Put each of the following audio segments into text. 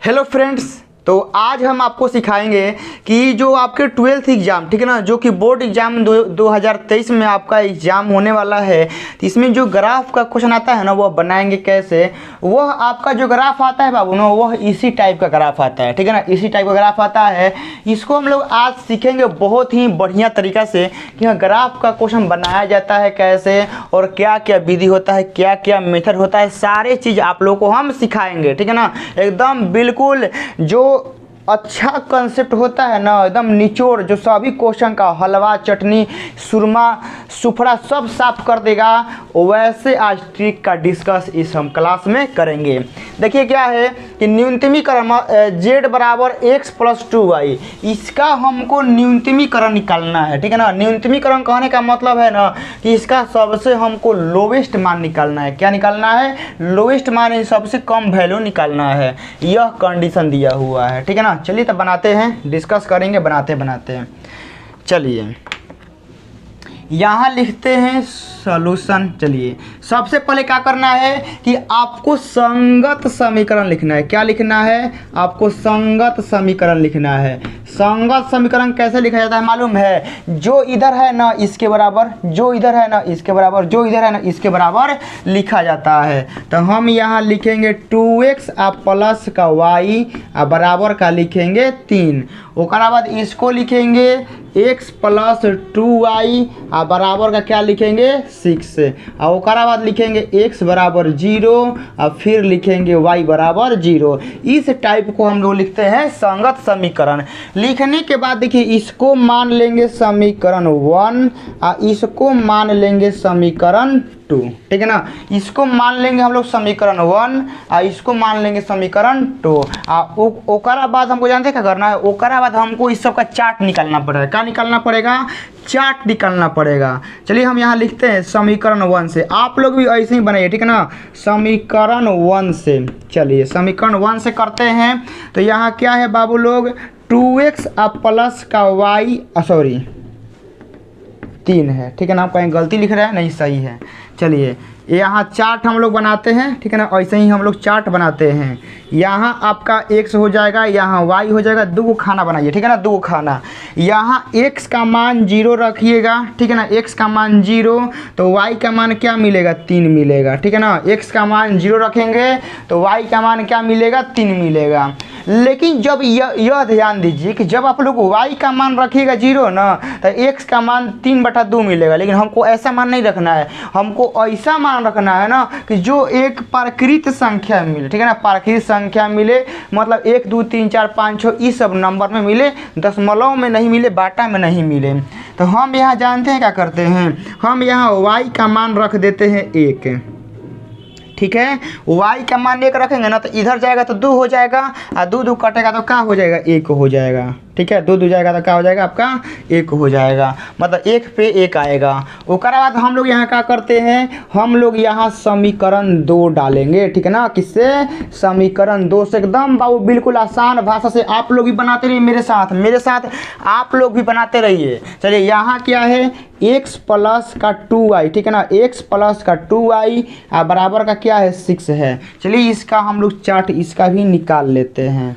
Hello friends, तो आज हम आपको सिखाएंगे कि जो आपके 12th एग्ज़ाम, ठीक है ना, जो कि बोर्ड एग्ज़ाम 2023 में आपका एग्ज़ाम होने वाला है, तो इसमें जो ग्राफ का क्वेश्चन आता है ना, वह बनाएंगे कैसे। वह आपका जो ग्राफ आता है बाबू ना, वह इसी टाइप का ग्राफ आता है, ठीक है ना, इसी टाइप का ग्राफ आता है। इसको हम लोग आज सीखेंगे बहुत ही बढ़िया तरीक़ा से कि हाँ ग्राफ का क्वेश्चन बनाया जाता है कैसे और क्या क्या विधि होता है, क्या क्या मेथड होता है, सारे चीज़ आप लोगों को हम सिखाएंगे, ठीक है ना। एकदम बिल्कुल जो अच्छा कंसेप्ट होता है ना, एकदम निचोड़, जो सभी क्वेश्चन का हलवा चटनी सुरमा सुफड़ा सब साफ कर देगा, वैसे आज ट्रिक का डिस्कस इस हम क्लास में करेंगे। देखिए क्या है कि न्यूनतमीकरण z बराबर x प्लस 2y, इसका हमको न्यूनतमीकरण निकालना है, ठीक है ना। न्यूनतमीकरण कहने का मतलब है ना कि इसका सबसे हमको लोवेस्ट मान निकालना है। क्या निकालना है? लोवेस्ट मान, सबसे कम वैल्यू निकालना है। यह कंडीशन दिया हुआ है, ठीक है ना। चलिए तब बनाते हैं, डिस्कस करेंगे बनाते हैं। चलिए यहाँ लिखते हैं सॉल्यूशन। चलिए सबसे पहले क्या करना है कि आपको संगत समीकरण लिखना है। क्या लिखना है? आपको संगत समीकरण लिखना है। संगत समीकरण कैसे लिखा जाता है मालूम है? जो इधर है ना इसके बराबर, जो इधर है ना इसके बराबर, जो इधर है ना इसके बराबर लिखा जाता है। तो हम यहाँ लिखेंगे 2x प्लस का y बराबर का लिखेंगे 3। उसके बाद इसको लिखेंगे x प्लस 2y बराबर का क्या लिखेंगे 6। और उसके बाद लिखेंगे x बराबर 0 और फिर लिखेंगे y बराबर 0। इस टाइप को हम लोग लिखते हैं संगत समीकरण। लिखने के बाद देखिए इसको मान लेंगे समीकरण 1 और इसको मान लेंगे समीकरण 2, ठीक है ना। इसको मान लेंगे हम लोग समीकरण 1 और इसको मान लेंगे समीकरण 2। ओकरा बाद हमको जानते हैं क्या करना है? ओकरा बाद हमको इस सब का चार्ट निकालना पड़ेगा। क्या निकालना पड़ेगा? चार्ट निकालना पड़ेगा। चलिए हम यहाँ लिखते हैं समीकरण 1 से। आप लोग भी ऐसे ही बनाइए, ठीक है ना। समीकरण 1 से, चलिए समीकरण 1 से करते हैं। तो यहाँ क्या है बाबू लोग? 2x प्लस का y 3 है, ठीक है ना। आप कहीं गलती लिख रहे हैं? नहीं, सही है। चलिए यहाँ चार्ट हम लोग बनाते हैं, ठीक है ना। ऐसे ही हम लोग चार्ट बनाते हैं। यहाँ आपका x हो जाएगा, यहाँ y हो जाएगा। दो खाना बनाइए, ठीक है ना, दो खाना। यहाँ x का मान 0 रखिएगा, ठीक है ना। x का मान 0 तो y का मान क्या मिलेगा? 3 मिलेगा, ठीक है ना। x का मान 0 रखेंगे तो y का मान क्या मिलेगा? 3 मिलेगा। लेकिन जब यह ध्यान दीजिए कि जब आप लोग y का मान रखिएगा 0 ना, तो x का मान 3/2 मिलेगा। लेकिन हमको ऐसा मान नहीं रखना है, हमको ऐसा मान रखना है ना कि जो एक प्राकृत संख्या मिले, ठीक है ना। प्राकृत संख्या मिले मतलब 1 2 3 4 5 6 इस सब नंबर में मिले, दशमलव में नहीं मिले, बाटा में नहीं मिले। तो हम यहाँ जानते हैं क्या करते हैं, हम यहाँ y का मान रख देते हैं 1, ठीक है। y का मान 1 रखेंगे ना तो इधर जाएगा तो 2 हो जाएगा और 2 2 कटेगा तो क्या हो जाएगा? 1 हो जाएगा, ठीक है। 2 2 जाएगा तो क्या हो जाएगा? आपका 1 हो जाएगा, मतलब 1 पे 1 आएगा। उसके बाद हम लोग यहाँ क्या करते हैं, हम लोग यहाँ समीकरण 2 डालेंगे, ठीक है ना। किससे? समीकरण 2 से। एकदम बाबू बिल्कुल आसान भाषा से आप लोग भी बनाते रहिए, मेरे साथ आप लोग भी बनाते रहिए। चलिए यहाँ क्या है? x प्लस का 2y, ठीक है ना। x प्लस का 2y बराबर का क्या है? 6 है। चलिए इसका हम लोग चार्ट इसका भी निकाल लेते हैं।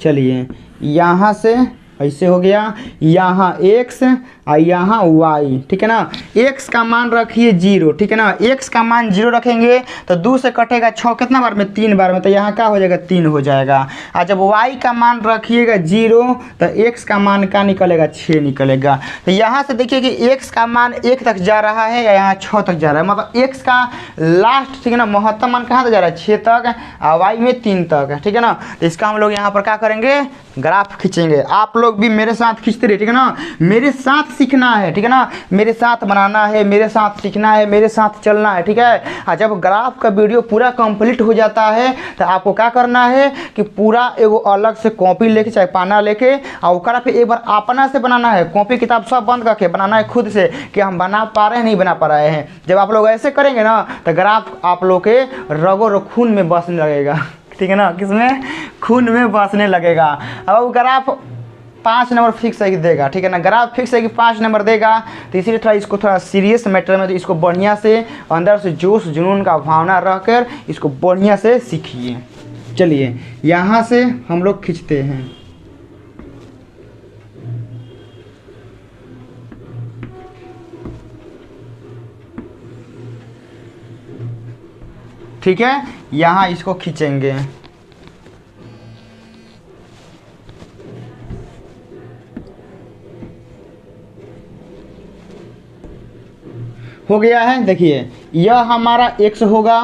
चलिए यहाँ से ऐसे हो गया, यहाँ x और यहाँ y, ठीक है ना। x का मान रखिए 0, ठीक है ना। x का मान 0 रखेंगे तो 2 से कटेगा 6 कितना बार में? 3 बार में। तो यहाँ क्या हो जाएगा? 3 हो जाएगा। और जब y का मान रखिएगा 0 तो x का मान क्या निकलेगा? 6 निकलेगा। तो यहाँ से देखिए कि x का मान 1 तक जा रहा है या यहाँ 6 तक जा रहा है, मतलब x का लास्ट, ठीक है ना, महत्तम मान कहाँ तक जा रहा है? 6 तक और y में 3 तक, ठीक है ना। तो इसका हम लोग यहाँ पर क्या करेंगे? ग्राफ खींचेंगे। आप लोग भी मेरे साथ खींचते रहिए, ठीक है ना। मेरे साथ सीखना है, ठीक है ना। मेरे साथ बनाना है, मेरे साथ सीखना है, मेरे साथ चलना है, ठीक है। जब ग्राफ का वीडियो पूरा कंप्लीट हो जाता है तो आपको क्या करना है कि पूरा एगो अलग से कॉपी लेके चाहे पाना लेके और ओकरा पे एक बार अपना से बनाना है। कॉपी किताब सब बंद करके बनाना है खुद से कि हम बना पा रहे हैं नहीं बना पा रहे हैं। जब आप लोग ऐसे करेंगे ना तो ग्राफ आप लोग के रगो खून में बसने लगेगा, ठीक है ना। किसमें? खून में बसने लगेगा। अब ग्राफ 5 नंबर फिक्स है कि देगा, ठीक है ना। ग्राफ फिक्स है कि 5 नंबर देगा, तो इसीलिए थोड़ा इसको थोड़ा सीरियस मैटर में तो इसको बढ़िया से अंदर से जोश जुनून का भावना रखकर इसको बढ़िया से सीखिए। चलिए यहाँ से हम लोग खींचते हैं। ठीक है, यहाँ इसको खींचेंगे। हो गया है। देखिए यह हमारा x होगा,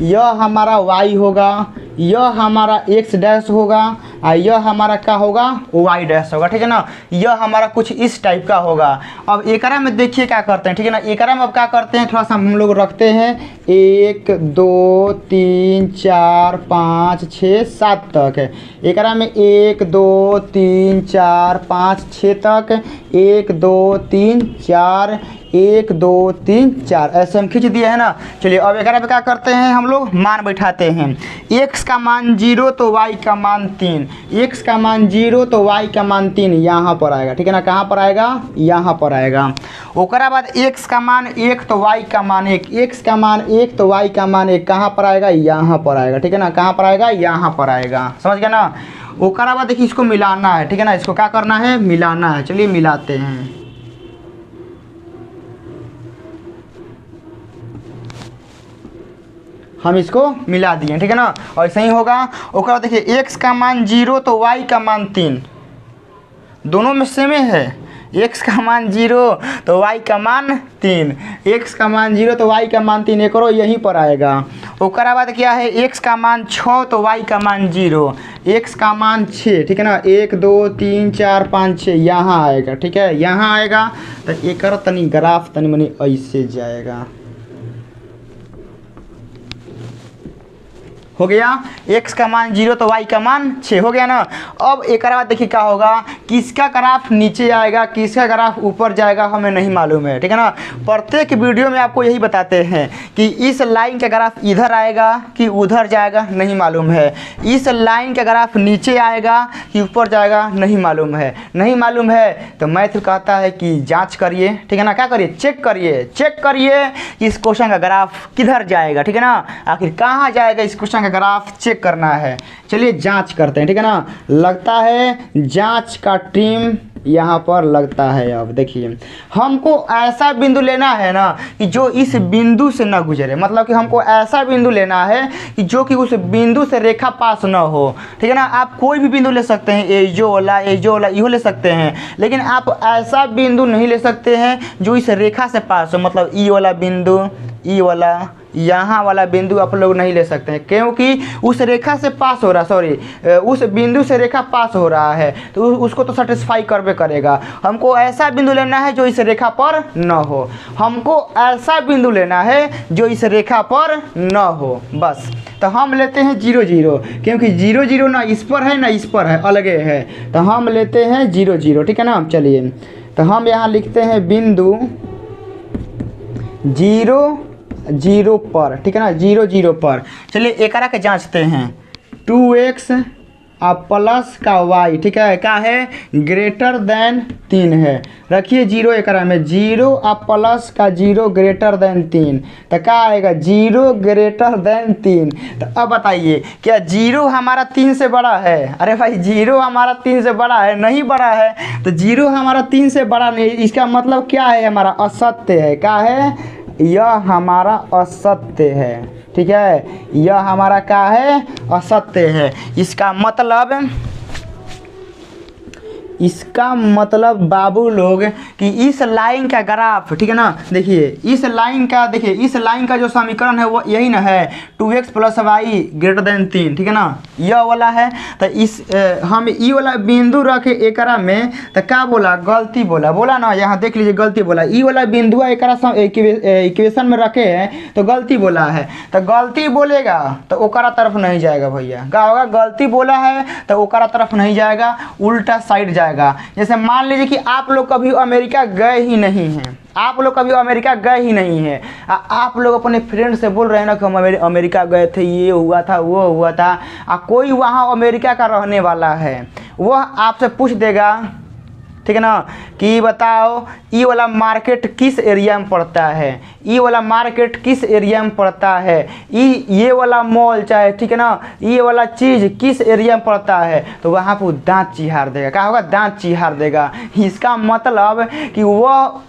यह हमारा y होगा, यह हमारा x डैश होगा और यह हमारा क्या होगा y डैश होगा। ठीक है ना, यह हमारा कुछ इस टाइप का होगा। अब एकरा में देखिए क्या करते हैं। ठीक है ना, एकरा में अब क्या करते हैं, थोड़ा सा हम लोग रखते हैं 1 2 3 4 5 6 7 तक है। एकरा में 1 2 3 4 5 6 तक, 1 2 3 4 1 2 3 4 ऐसे हम खींच दिए है ना। चलिए अब एकरा पे क्या करते हैं, हम लोग मान बैठाते हैं। x का मान 0 तो y का मान 3, x का मान 0 तो y का मान 3 यहाँ पर आएगा। ठीक है ना, कहाँ पर आएगा, यहाँ पर आएगा। ओकरा बाद x का मान 1 तो y का मान 1, x का मान 1 तो y का मान 1 कहाँ पर आएगा, यहाँ पर आएगा। ठीक है ना, कहाँ पर आएगा, यहाँ पर आएगा। समझ गया ना। ओकरा बाद देखिए इसको मिलाना है। ठीक है ना, इसको क्या करना है, मिलाना है। चलिए मिलाते हैं। हम इसको मिला दिए। ठीक है ना, और ऐसे ही होगा। ओकरा देखिए x का मान 0 तो y का मान 3, दोनों में सेम है। x का मान 0 तो y का मान 3, x का मान 0 तो y का मान 3 एक और यहीं पर आएगा। ओकरा बाद क्या है, x का मान 6 तो y का मान 0, x का मान 6। ठीक है ना, 1 2 3 4 5 6 यहाँ आएगा। ठीक है, यहाँ आएगा तो एक तनी ग्राफ तनी मनी ऐसे जाएगा। हो गया, x का मान 0 तो y का मान 6 हो गया ना। अब एक बाद देखिए क्या होगा, किसका ग्राफ नीचे आएगा, किसका ग्राफ ऊपर जाएगा हमें नहीं मालूम है। ठीक है ना, प्रत्येक वीडियो में आपको यही बताते हैं कि इस लाइन का ग्राफ इधर आएगा कि उधर जाएगा नहीं मालूम है, इस लाइन का ग्राफ नीचे आएगा कि ऊपर जाएगा नहीं मालूम है। नहीं मालूम है तो मैथ कहता है कि जाँच करिए। ठीक है ना, क्या करिए, चेक करिए कि इस क्वेश्चन का ग्राफ किधर जाएगा। ठीक है ना, आखिर कहाँ जाएगा इस क्वेश्चन ग्राफ चेक करना है। चलिए जांच करते हैं। ठीक है ना, लगता है जांच का टीम यहाँ पर लगता है। अब देखिए हमको ऐसा बिंदु लेना है ना कि जो इस बिंदु से ना गुजरे, मतलब कि हमको ऐसा बिंदु लेना है कि जो कि उस बिंदु से रेखा पास ना हो। ठीक है ना, आप कोई भी बिंदु ले सकते हैं, एजो वाला इहो ले सकते हैं, लेकिन आप ऐसा बिंदु नहीं ले सकते हैं जो इस रेखा से पास हो। मतलब ई वाला बिंदु, ई वाला, यहाँ वाला बिंदु आप लोग नहीं ले सकते हैं, क्योंकि उस रेखा से पास हो रहा, उस बिंदु से रेखा पास हो रहा है तो उसको तो सेटिस्फाई करबे करेगा। हमको ऐसा बिंदु लेना है जो इस रेखा पर न हो, हमको ऐसा बिंदु लेना है जो इस रेखा पर न हो, बस। तो हम लेते हैं 0 0, क्योंकि 0 0 ना इस पर है ना इस पर है, अलगे है, तो हम लेते हैं 0 0। ठीक है ना, चलिए तो हम यहाँ लिखते हैं बिंदु 0 0 पर। ठीक है ना, 0 0 पर। चलिए एकरा के जांचते हैं। 2x प्लस का y, ठीक है, क्या है, ग्रेटर देन 3 है। रखिए 0 एकरा में, 0 प्लस का 0 ग्रेटर देन 3, तो क्या आएगा, 0 ग्रेटर देन 3। तो अब बताइए क्या 0 हमारा 3 से बड़ा है? अरे भाई 0 हमारा 3 से बड़ा है? नहीं बड़ा है। तो 0 हमारा 3 से बड़ा नहीं, इसका मतलब क्या है, हमारा असत्य है। क्या है, यह हमारा असत्य है। ठीक है, यह हमारा क्या है, असत्य है। इसका मतलब बाबू लोग कि इस लाइन का ग्राफ, ठीक है ना, देखिए इस लाइन का जो समीकरण है वो यही ना है, 2x plus Y greater than 3। ठीक है ना, यह वाला है। तो इस हम ई वाला बिंदु रखे एकरा में, तो क्या बोला, गलती बोला ना, यहाँ देख लीजिए गलती बोला। ई वाला बिंदु एकरा इक्वेशन में रखे हैं तो गलती बोला है। तो गलती बोलेगा तो ओकरा तरफ नहीं जाएगा भैया, क्या होगा, गलती बोला है तो ओकरा तरफ नहीं जाएगा, उल्टा साइड जाएगा। जैसे मान लीजिए कि आप लोग कभी अमेरिका गए ही नहीं हैं, आप लोग अपने फ्रेंड से बोल रहे हैं ना कि हम अमेरिका गए थे, ये हुआ था वो हुआ था, कोई वहाँ अमेरिका का रहने वाला है, वह आपसे पूछ देगा ठीक है ना, कि बताओ ई वाला मार्केट किस एरिया में पड़ता है, ई वाला मार्केट किस एरिया में पड़ता है, ये वाला मॉल चाहे, ठीक है ना, ये वाला चीज़ किस एरिया में पड़ता है, तो वहाँ पर दांत चिहार देगा। क्या होगा? दांत चिहार देगा। इसका मतलब कि वह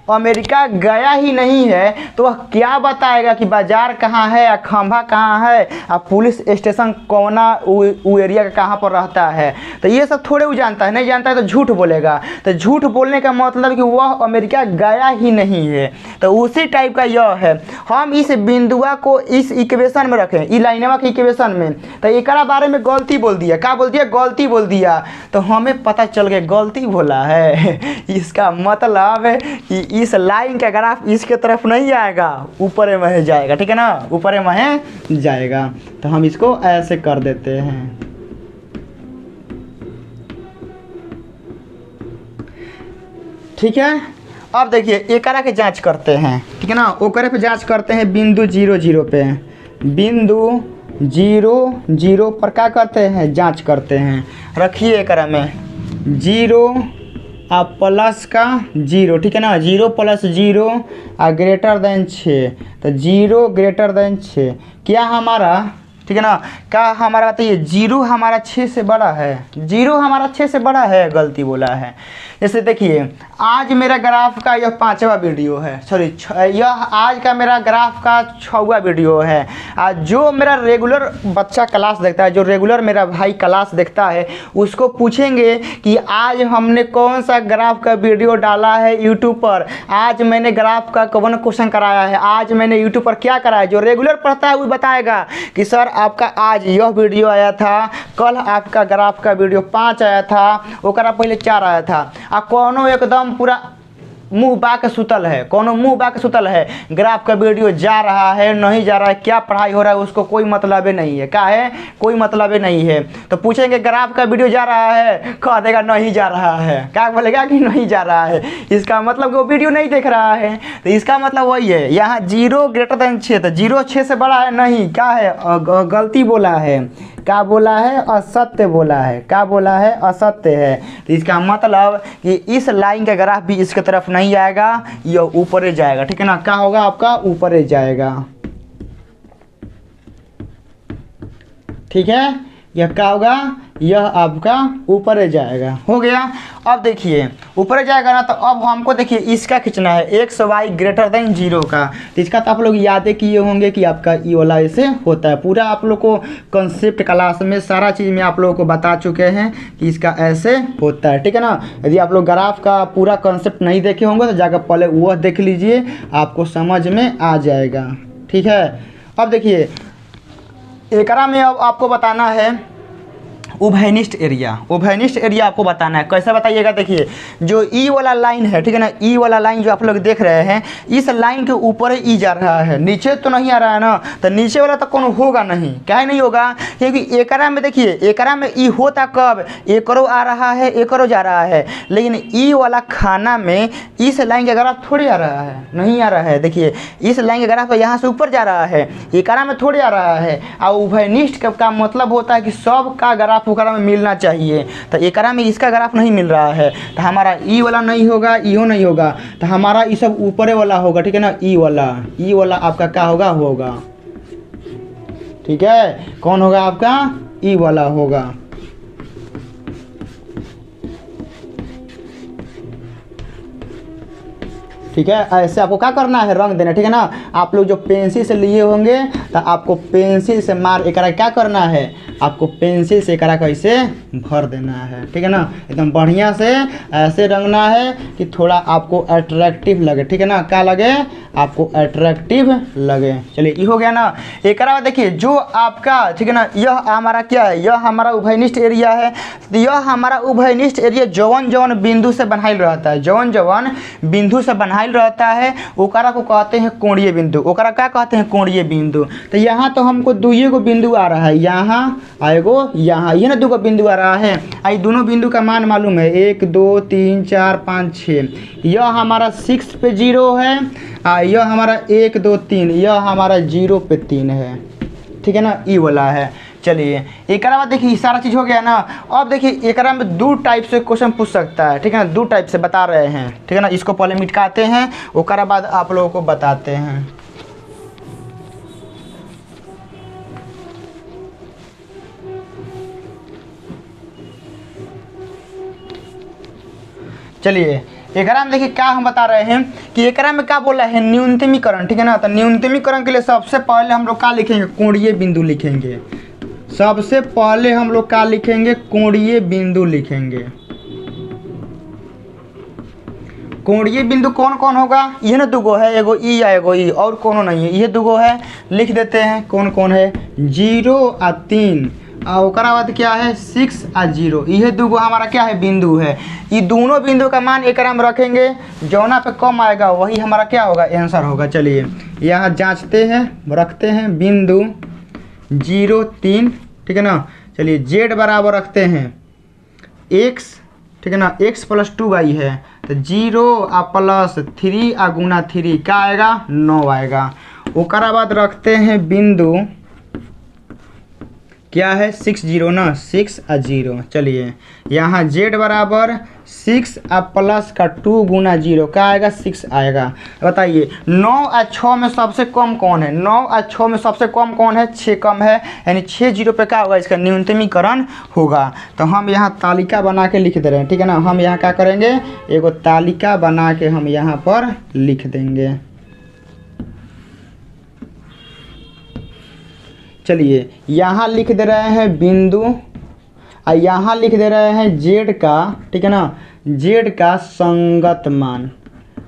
अमेरिका गया ही नहीं है तो वह क्या बताएगा कि बाजार कहाँ है या खंभा कहाँ है या पुलिस स्टेशन कौना वो एरिया का कहाँ पर रहता है। तो ये सब थोड़े वो जानता है, नहीं जानता है तो झूठ बोलेगा। तो झूठ बोलने का मतलब कि वह अमेरिका गया ही नहीं है। तो उसी टाइप का यह है। हम इस बिंदुआ को इस इक्वेशन में रखें, ई लाइनवा के इक्वेशन में, तो एकरा बारे में गलती बोल दिया। क्या बोल दिया? गलती बोल दिया। तो हमें पता चल गया गलती बोला है। इसका मतलब है कि इस लाइन का ग्राफ इसके तरफ नहीं आएगा, ऊपर में जाएगा, ठीक है ना, ऊपर में जाएगा। तो हम इसको ऐसे कर देते हैं। ठीक है, अब देखिए एकरा के जांच करते हैं, ठीक है ना, ओकरे पे जांच करते हैं बिंदु 0 0 पे, बिंदु 0 0 पर क्या करते हैं? जांच करते हैं। रखिए एकरा में 0 प्लस का 0, ठीक है ना, 0 + 0 ग्रेटर देन 6, तो 0 ग्रेटर देन 6 क्या हमारा, ठीक है ना, क्या हमारा बताइए 0 हमारा 6 से बड़ा है? 0 हमारा 6 से बड़ा है, गलती बोला है। जैसे देखिए आज मेरा ग्राफ का यह 5वां वीडियो है, सॉरी यह आज का मेरा ग्राफ का 6वां वीडियो है। आज जो मेरा रेगुलर बच्चा क्लास देखता है, जो रेगुलर मेरा भाई क्लास देखता है, उसको पूछेंगे कि आज हमने कौन सा ग्राफ का वीडियो डाला है यूट्यूब पर, आज मैंने ग्राफ का कौन क्वेश्चन कराया है, आज मैंने यूट्यूब पर क्या कराया। जो रेगुलर पढ़ता है वो बताएगा कि सर आपका आज यह वीडियो आया था, कल आपका ग्राफ का वीडियो 5 आया था, ओकरा पहले 4 आया था। आ कोनो एकदम पूरा मुंह बा के सुतल है, कोनो मुंह बा के सुतल है, ग्राफ का वीडियो जा रहा है नहीं जा रहा है, क्या पढ़ाई हो रहा है उसको कोई मतलब नहीं है। क्या है? कोई मतलब नहीं है। तो पूछेंगे ग्राफ का वीडियो जा रहा है, कह देगा नहीं जा रहा है। क्या बोलेगा? कि नहीं जा रहा है। इसका मतलब कि वो वीडियो नहीं देख रहा है। तो इसका मतलब वही है, यहाँ 0 ग्रेटर देन 6, तो 0 6 से बड़ा है नहीं। क्या है? गलती बोला है। क्या बोला है? असत्य बोला है। क्या बोला है? असत्य है। तो इसका मतलब कि इस लाइन का ग्राफ भी इसके तरफ नहीं आएगा, यह ऊपर जाएगा, ठीक है ना। क्या होगा आपका? ऊपर जाएगा, ठीक है। यह क्या होगा? यह आपका ऊपर जाएगा। हो गया। अब देखिए ऊपर जाएगा ना, तो अब हमको देखिए इसका खींचना है x y ग्रेटर देन 0 का। तो इसका तो आप लोग यादें किए होंगे कि आपका ई वाला ऐसे होता है। पूरा आप लोग को कंसेप्ट क्लास में सारा चीज़ में आप लोगों को बता चुके हैं कि इसका ऐसे होता है, ठीक है ना। यदि आप लोग ग्राफ का पूरा कंसेप्ट नहीं देखे होंगे तो जाकर पहले वह देख लीजिए, आपको समझ में आ जाएगा, ठीक है। अब देखिए एकरा में अब आपको बताना है उभयनिष्ठ एरिया। उभयनिष्ठ एरिया आपको बताना है। कैसे बताइएगा? देखिए जो ई वाला लाइन है, ठीक है ना, ई वाला लाइन जो आप लोग देख रहे हैं, इस लाइन के ऊपर ई जा रहा है, नीचे तो नहीं आ रहा है ना। तो नीचे वाला तो कौन होगा नहीं। क्या नहीं होगा? क्योंकि एकरा में देखिए, एकरा में ई होता कब? एकरो आ रहा है, एकरो जा रहा है, लेकिन ई वाला खाना में इस लाइन का ग्राफ थोड़ी आ रहा है, नहीं आ रहा है। देखिए इस लाइन का ग्राफ यहाँ से ऊपर जा रहा है, एकरा में थोड़ी आ रहा है। और उभयनिष्ठ का मतलब होता है कि सब का ग्राफ ओकरा में मिलना चाहिए। तो एकरा में इसका ग्राफ नहीं मिल रहा है, तो हमारा ई वाला नहीं होगा, इहो नहीं होगा, तो हमारा ये सब ऊपरे वाला होगा, ठीक है ना। ई वाला आपका क्या होगा, ठीक है। कौन होगा आपका? ई वाला होगा। ठीक है, ऐसे आपको क्या करना है? रंग देना, ठीक है ना। आप लोग जो पेंसिल से लिए होंगे तो आपको पेंसिल से मार एकरा क्या करना है? आपको पेंसिल से एकरा कैसे भर देना है, ठीक है ना। एकदम बढ़िया से ऐसे रंगना है कि थोड़ा आपको अट्रैक्टिव लगे, ठीक है ना। क्या लगे? आपको अट्रैक्टिव लगे। चलिए ये हो गया ना। एकरा बाद देखिए जो आपका, ठीक है ना, यह हमारा क्या है? यह हमारा उभयनिष्ठ एरिया है। तो यह हमारा उभयनिष्ठ एरिया जौन जौन बिंदु से बनाइल रहता है, जौन जौन बिंदु से बनाइल रहता है ओकरा को कहते हैं कोणीय बिंदु। ओकरा क्या कहते हैं? कोणीय बिंदु। तो यहाँ तो हमको 2 बिंदु आ रहा है, यहाँ आएगो, यहाँ, ये ना 2 बिंदु आ रहा है। आई दोनों बिंदु का मान मालूम है, 1 2 3 4 5 6। यह हमारा 6 पे 0 है, यह हमारा 1 2 3, यह हमारा 0 पे 3 है, ठीक है ना। ई वाला है। चलिए एक बाद देखिए सारा चीज़ हो गया ना। अब देखिए एक में दो टाइप से क्वेश्चन पूछ सकता है, ठीक है ना, दो टाइप से बता रहे हैं, ठीक है ना। इसको पहले मिटकाते हैं, उसके बाद आप लोगों को बताते हैं। चलिए एकरा में देखिए क्या हम बता रहे हैं कि एकरा में क्या बोला है, न्यूनतमीकरण, ठीक है ना। तो न्यूनतमीकरण के लिए सबसे पहले हम लोग क्या लिखेंगे, कोणीय बिंदु लिखेंगे। सबसे पहले हम लोग क्या लिखेंगे, कोणीय बिंदु लिखेंगे। कोणीय बिंदु कौन कौन होगा, ये ना दुगो है, एगो ई या एगो ई, और कोनो नहीं है, ये दुगो है। लिख देते हैं कौन कौन है, 0 और 3, और ओकरा बाद क्या है 6 और 0। यह दुगो हमारा क्या है, बिंदु है। ये दोनों बिंदु का मान एक में रखेंगे, जौना पे कम आएगा वही हमारा क्या होगा, आंसर होगा। चलिए यहाँ जांचते हैं, रखते हैं बिंदु 0 3, ठीक है ना। चलिए जेड बराबर रखते हैं x, ठीक है ना, x + 2y है, तो 0 और +3 और गुना 3 क्या आएगा, 9 आएगा। ओकरा बाद रखते हैं बिंदु क्या है 6 0 ना, 6 और 0। चलिए यहाँ z बराबर 6 और प्लस का 2 गुना 0 क्या आएगा, 6 आएगा। बताइए 9 और 6 में सबसे कम कौन है, 9 और 6 में सबसे कम कौन है, 6 कम है, यानी 6 0 पे क्या होगा, इसका न्यूनतमीकरण होगा। तो हम यहाँ तालिका बना के लिख दे रहे हैं, ठीक है ना। हम यहाँ क्या करेंगे, एगो तालिका बना के हम यहाँ पर लिख देंगे। चलिए यहाँ लिख दे रहे हैं बिंदु, और यहाँ लिख दे रहे हैं जेड का, ठीक है ना, जेड का संगत मान,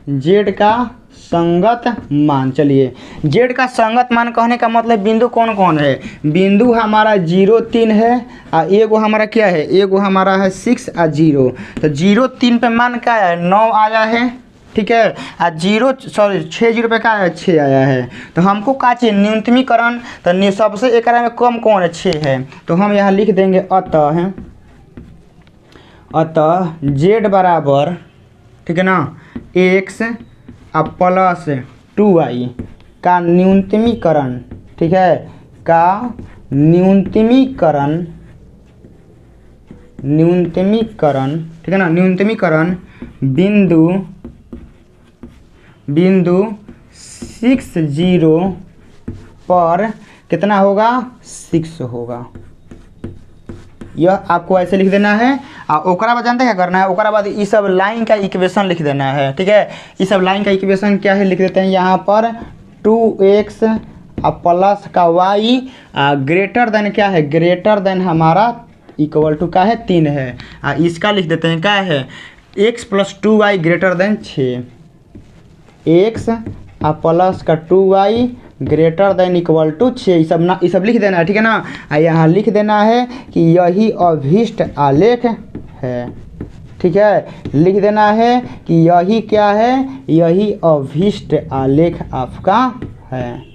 जेड का संगत मान। चलिए जेड का संगत मान कहने का मतलब बिंदु कौन कौन है, बिंदु हमारा 0 3 है, और एगो हमारा क्या है, एगो हमारा है 6 और 0। तो 0 3 पे मान क्या है, 9 आया है, ठीक है, और 6 0 पे क्या आया, 6 आया है। तो हमको क्या चाहिए, न्यूनतमीकरण। तो सबसे एक में कम कौन है, 6 है। तो हम यहाँ लिख देंगे अतः जेड बराबर, ठीक है ना, x और प्लस 2y का न्यूनतमीकरण, ठीक है, का न्यूनतमीकरण, ठीक है ना, न्यूनतमीकरण बिंदु 6 0 पर कितना होगा, 6 होगा। यह आपको ऐसे लिख देना है। और ओकरा बाद जानते क्या करना है, ओकरा बाद इस सब लाइन का इक्वेशन लिख देना है, ठीक है। इस सब लाइन का इक्वेशन क्या है, लिख देते हैं यहाँ पर 2x और प्लस का y ग्रेटर देन क्या है, ग्रेटर देन हमारा इक्वल टू क्या है, 3 है। इसका लिख देते हैं क्या है, x + 2y greater than 6, x और प्लस का 2y greater than equal to 6। ये सब लिख देना है, ठीक है ना। यहाँ लिख देना है कि यही अभीष्ट आलेख है, ठीक है, लिख देना है कि यही क्या है, यही अभीष्ट आलेख आपका है,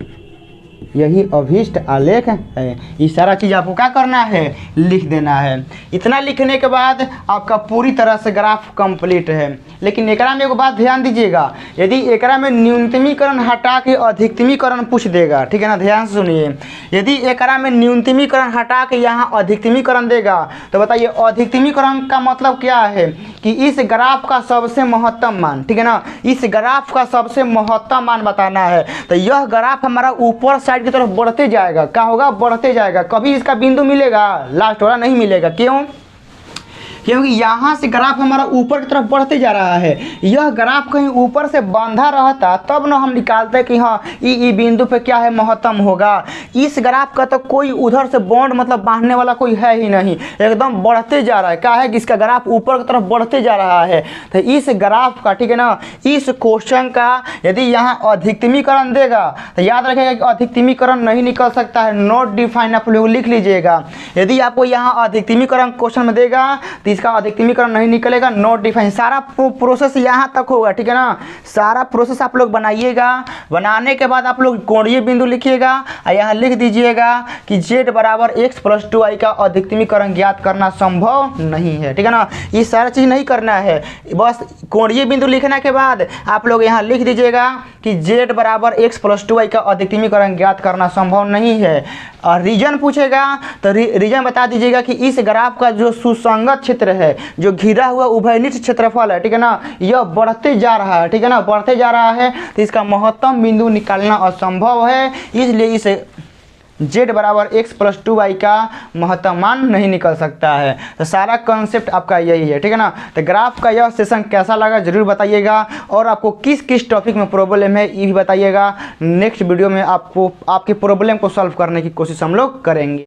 यही अभीष्ट आलेख है। ये सारा चीज़ आपको क्या करना है, लिख देना है। इतना लिखने के बाद आपका पूरी तरह से ग्राफ कंप्लीट है। लेकिन एकरा में एक बात ध्यान दीजिएगा, यदि एकरा में न्यूनतमीकरण हटा के अधिकतमीकरण पूछ देगा, ठीक है ना, ध्यान से सुनिए। यदि एकरा में न्यूनतमीकरण हटा के यहाँ अधिकतमीकरण देगा, तो बताइए अधिकतमीकरण का मतलब क्या है, कि इस ग्राफ का सबसे महत्तम मान, ठीक है ना, इस ग्राफ का सबसे महत्तम मान बताना है। तो यह ग्राफ हमारा ऊपर साइड की तरफ बढ़ते जाएगा, क्या होगा, बढ़ते जाएगा। कभी इसका बिंदु मिलेगा, लास्ट वाला नहीं मिलेगा। क्यों, क्योंकि यहाँ से ग्राफ हमारा ऊपर की तरफ बढ़ते जा रहा है। यह ग्राफ कहीं ऊपर से बांधा रहता तब ना हम निकालते कि हाँ ई बिंदु पे क्या है, महत्तम होगा। इस ग्राफ का तो कोई उधर से बॉन्ड मतलब बांधने वाला कोई है ही नहीं, एकदम बढ़ते जा रहा है। क्या है कि इसका ग्राफ ऊपर की तरफ बढ़ते जा रहा है। तो इस ग्राफ का, ठीक है ना, इस क्वेश्चन का यदि यहाँ अधिकतमीकरण देगा तो याद रखिएगा कि अधिकतमीकरण नहीं निकल सकता है, नॉट डिफाइन आप लोग लिख लीजिएगा। यदि आपको यहाँ अधिकतमीकरण क्वेश्चन में देगा तो इसका अधिकतमीकरण नहीं निकलेगा, नॉट डिफाइन। सारा प्रोसेस यहाँ तक होगा, ठीक है ना। सारा प्रोसेस आप लोग बनाइएगा, बनाने के बाद आप लोग कोणीय बिंदु लिखिएगा और यहाँ लिख दीजिएगा कि z बराबर x प्लस 2y का अधिकतमीकरण ज्ञात करना संभव नहीं है, ठीक है ना। ये सारा चीज़ नहीं करना है, बस कोणीय बिंदु लिखने के बाद आप लोग यहाँ लिख दीजिएगा कि z बराबर x प्लस 2y का अधिकतमीकरण ज्ञात करना संभव नहीं है। और रीजन पूछेगा तो रीजन बता दीजिएगा कि इस ग्राफ का जो सुसंगत क्षेत्र है, जो घिरा हुआ उभयनिष्ठ क्षेत्रफल है, ठीक है ना, यह बढ़ते जा रहा है, ठीक है ना, बढ़ते जा रहा है, तो इसका महत्तम बिंदु निकालना असंभव है। इसलिए इस z बराबर x प्लस 2y का महत्तम मान नहीं निकल सकता है। तो सारा कॉन्सेप्ट आपका यही है, ठीक है ना। तो ग्राफ का यह सेशन कैसा लगा जरूर बताइएगा, और आपको किस किस टॉपिक में प्रॉब्लम है ये भी बताइएगा। नेक्स्ट वीडियो में आपको आपके प्रॉब्लम को सॉल्व करने की कोशिश हम लोग करेंगे।